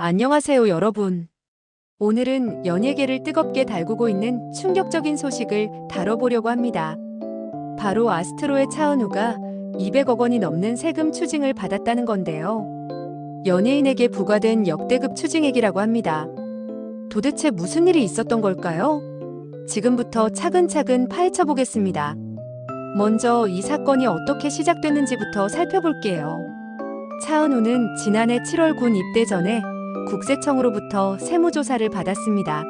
안녕하세요, 여러분. 오늘은 연예계를 뜨겁게 달구고 있는 충격적인 소식을 다뤄보려고 합니다. 바로 아스트로의 차은우가 200억 원이 넘는 세금 추징을 받았다는 건데요. 연예인에게 부과된 역대급 추징액이라고 합니다. 도대체 무슨 일이 있었던 걸까요? 지금부터 차근차근 파헤쳐 보겠습니다. 먼저 이 사건이 어떻게 시작됐는지부터 살펴볼게요. 차은우는 지난해 7월 군 입대 전에 국세청으로부터 세무조사를 받았습니다.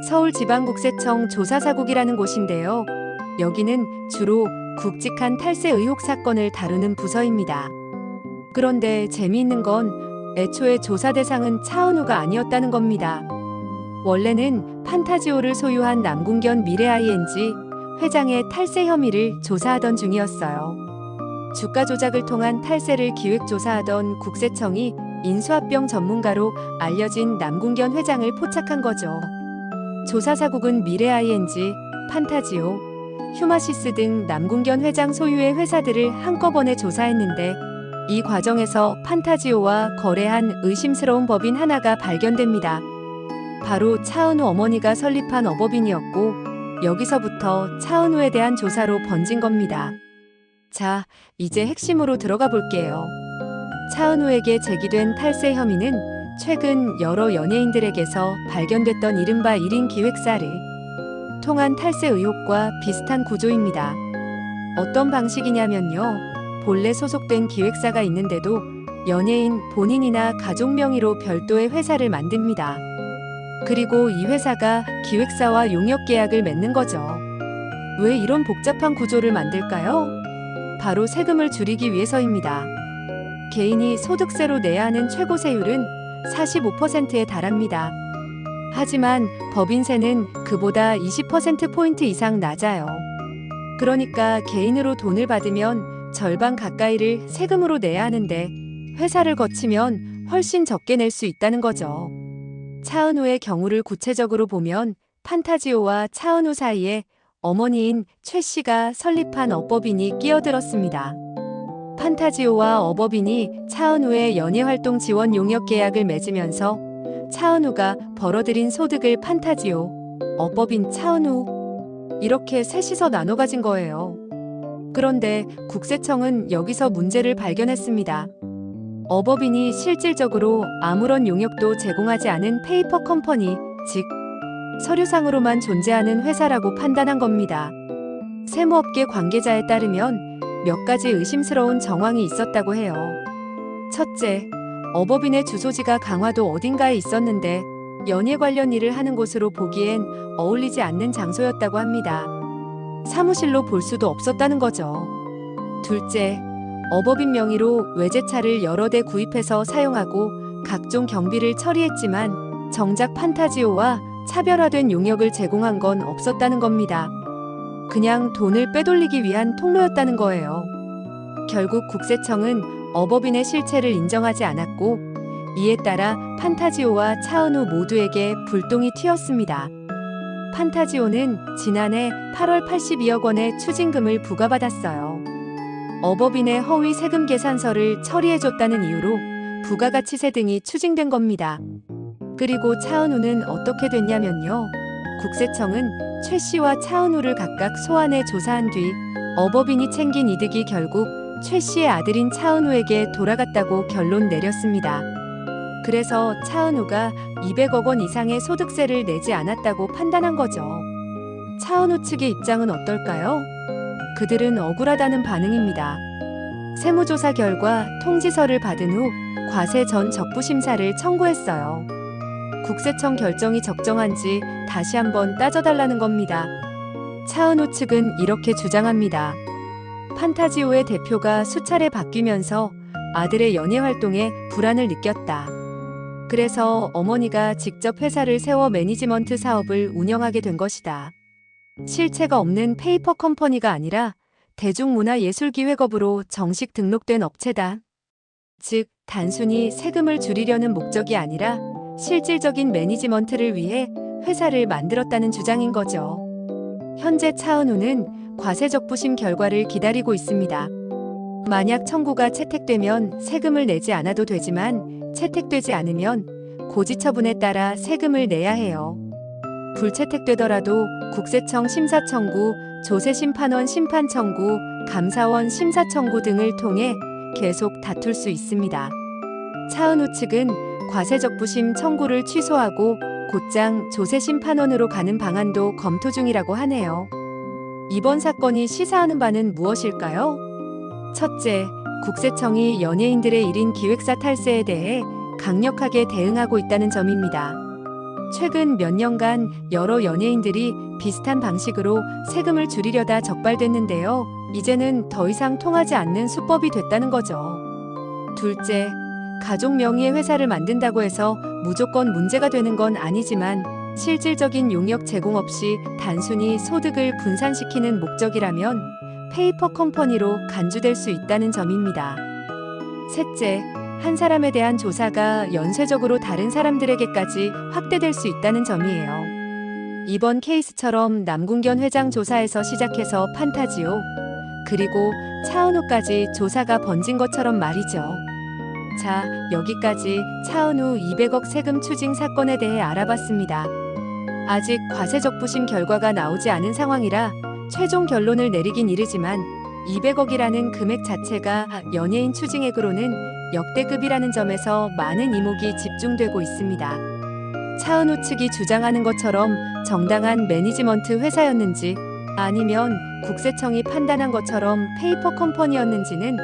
서울지방국세청 조사사국이라는 곳인데요. 여기는 주로 굵직한 탈세 의혹 사건을 다루는 부서입니다. 그런데 재미있는 건 애초에 조사 대상은 차은우가 아니었다는 겁니다. 원래는 판타지오를 소유한 남궁견 미래ING 회장의 탈세 혐의를 조사하던 중이었어요. 주가 조작을 통한 탈세를 기획조사하던 국세청이 인수합병 전문가로 알려진 남궁견 회장을 포착한 거죠. 조사사국은 미래ING, 판타지오, 휴마시스 등 남궁견 회장 소유의 회사들을 한꺼번에 조사했는데 이 과정에서 판타지오와 거래한 의심스러운 법인 하나가 발견됩니다. 바로 차은우 어머니가 설립한 어법인이었고 여기서부터 차은우에 대한 조사로 번진 겁니다. 자, 이제 핵심으로 들어가 볼게요. 차은우에게 제기된 탈세 혐의는 최근 여러 연예인들에게서 발견됐던 이른바 1인 기획사를 통한 탈세 의혹과 비슷한 구조입니다. 어떤 방식이냐면요. 본래 소속된 기획사가 있는데도 연예인 본인이나 가족 명의로 별도의 회사를 만듭니다. 그리고 이 회사가 기획사와 용역 계약을 맺는 거죠. 왜 이런 복잡한 구조를 만들까요? 바로 세금을 줄이기 위해서입니다. 개인이 소득세로 내야 하는 최고 세율은 45%에 달합니다. 하지만 법인세는 그보다 20%포인트 이상 낮아요. 그러니까 개인으로 돈을 받으면 절반 가까이를 세금으로 내야 하는데 회사를 거치면 훨씬 적게 낼 수 있다는 거죠. 차은우의 경우를 구체적으로 보면 판타지오와 차은우 사이에 어머니인 최 씨가 설립한 업법인이 끼어들었습니다. 판타지오와 어법인이 차은우의 연예활동 지원 용역 계약을 맺으면서 차은우가 벌어들인 소득을 판타지오, 업법인 차은우 이렇게 셋이서 나눠 가진 거예요. 그런데 국세청은 여기서 문제를 발견했습니다. 어법인이 실질적으로 아무런 용역도 제공하지 않은 페이퍼 컴퍼니, 즉 서류상으로만 존재하는 회사라고 판단한 겁니다. 세무업계 관계자에 따르면 몇 가지 의심스러운 정황이 있었다고 해요. 첫째, 어법인의 주소지가 강화도 어딘가에 있었는데 연예 관련 일을 하는 곳으로 보기엔 어울리지 않는 장소였다고 합니다. 사무실로 볼 수도 없었다는 거죠. 둘째, 어법인 명의로 외제차를 여러 대 구입해서 사용하고 각종 경비를 처리했지만 정작 판타지오와 차별화된 용역을 제공한 건 없었다는 겁니다. 그냥 돈을 빼돌리기 위한 통로였다는 거예요. 결국 국세청은 어법인의 실체를 인정하지 않았고 이에 따라 판타지오와 차은우 모두에게 불똥이 튀었습니다. 판타지오는 지난해 8월 82억 원의 추징금을 부과받았어요. 어법인의 허위 세금 계산서를 처리해줬다는 이유로 부가가치세 등이 추징된 겁니다. 그리고 차은우는 어떻게 됐냐면요. 국세청은 최 씨와 차은우를 각각 소환해 조사한 뒤 어법인이 챙긴 이득이 결국 최 씨의 아들인 차은우에게 돌아갔다고 결론 내렸습니다. 그래서 차은우가 200억 원 이상의 소득세를 내지 않았다고 판단한 거죠. 차은우 측의 입장은 어떨까요? 그들은 억울하다는 반응입니다. 세무조사 결과 통지서를 받은 후 과세 전 적부심사를 청구했어요. 국세청 결정이 적정한지 다시 한번 따져달라는 겁니다. 차은우 측은 이렇게 주장합니다. 판타지오의 대표가 수차례 바뀌면서 아들의 연예활동에 불안을 느꼈다. 그래서 어머니가 직접 회사를 세워 매니지먼트 사업을 운영하게 된 것이다. 실체가 없는 페이퍼 컴퍼니가 아니라 대중문화예술기획업으로 정식 등록된 업체다. 즉, 단순히 세금을 줄이려는 목적이 아니라 실질적인 매니지먼트를 위해 회사를 만들었다는 주장인 거죠. 현재 차은우는 과세적부심 결과를 기다리고 있습니다. 만약 청구가 채택되면 세금을 내지 않아도 되지만 채택되지 않으면 고지처분에 따라 세금을 내야 해요. 불채택되더라도 국세청 심사 청구, 조세심판원 심판 청구, 감사원 심사 청구 등을 통해 계속 다툴 수 있습니다. 차은우 측은 과세적부심 청구를 취소하고 곧장 조세심판원으로 가는 방안도 검토 중이라고 하네요. 이번 사건이 시사하는 바는 무엇일까요? 첫째, 국세청이 연예인들의 1인 기획사 탈세에 대해 강력하게 대응하고 있다는 점입니다. 최근 몇 년간 여러 연예인들이 비슷한 방식으로 세금을 줄이려다 적발됐는데요. 이제는 더 이상 통하지 않는 수법이 됐다는 거죠. 둘째, 가족 명의의 회사를 만든다고 해서 무조건 문제가 되는 건 아니지만 실질적인 용역 제공 없이 단순히 소득을 분산시키는 목적이라면 페이퍼 컴퍼니로 간주될 수 있다는 점입니다. 셋째, 한 사람에 대한 조사가 연쇄적으로 다른 사람들에게까지 확대될 수 있다는 점이에요. 이번 케이스처럼 남궁견 회장 조사에서 시작해서 판타지오, 그리고 차은우까지 조사가 번진 것처럼 말이죠. 자, 여기까지 차은우 200억 세금 추징 사건에 대해 알아봤습니다. 아직 과세적부심 결과가 나오지 않은 상황이라 최종 결론을 내리긴 이르지만 200억이라는 금액 자체가 연예인 추징액으로는 역대급이라는 점에서 많은 이목이 집중되고 있습니다. 차은우 측이 주장하는 것처럼 정당한 매니지먼트 회사였는지 아니면 국세청이 판단한 것처럼 페이퍼 컴퍼니였는지는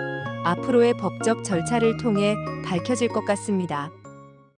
앞으로의 법적 절차를 통해 밝혀질 것 같습니다.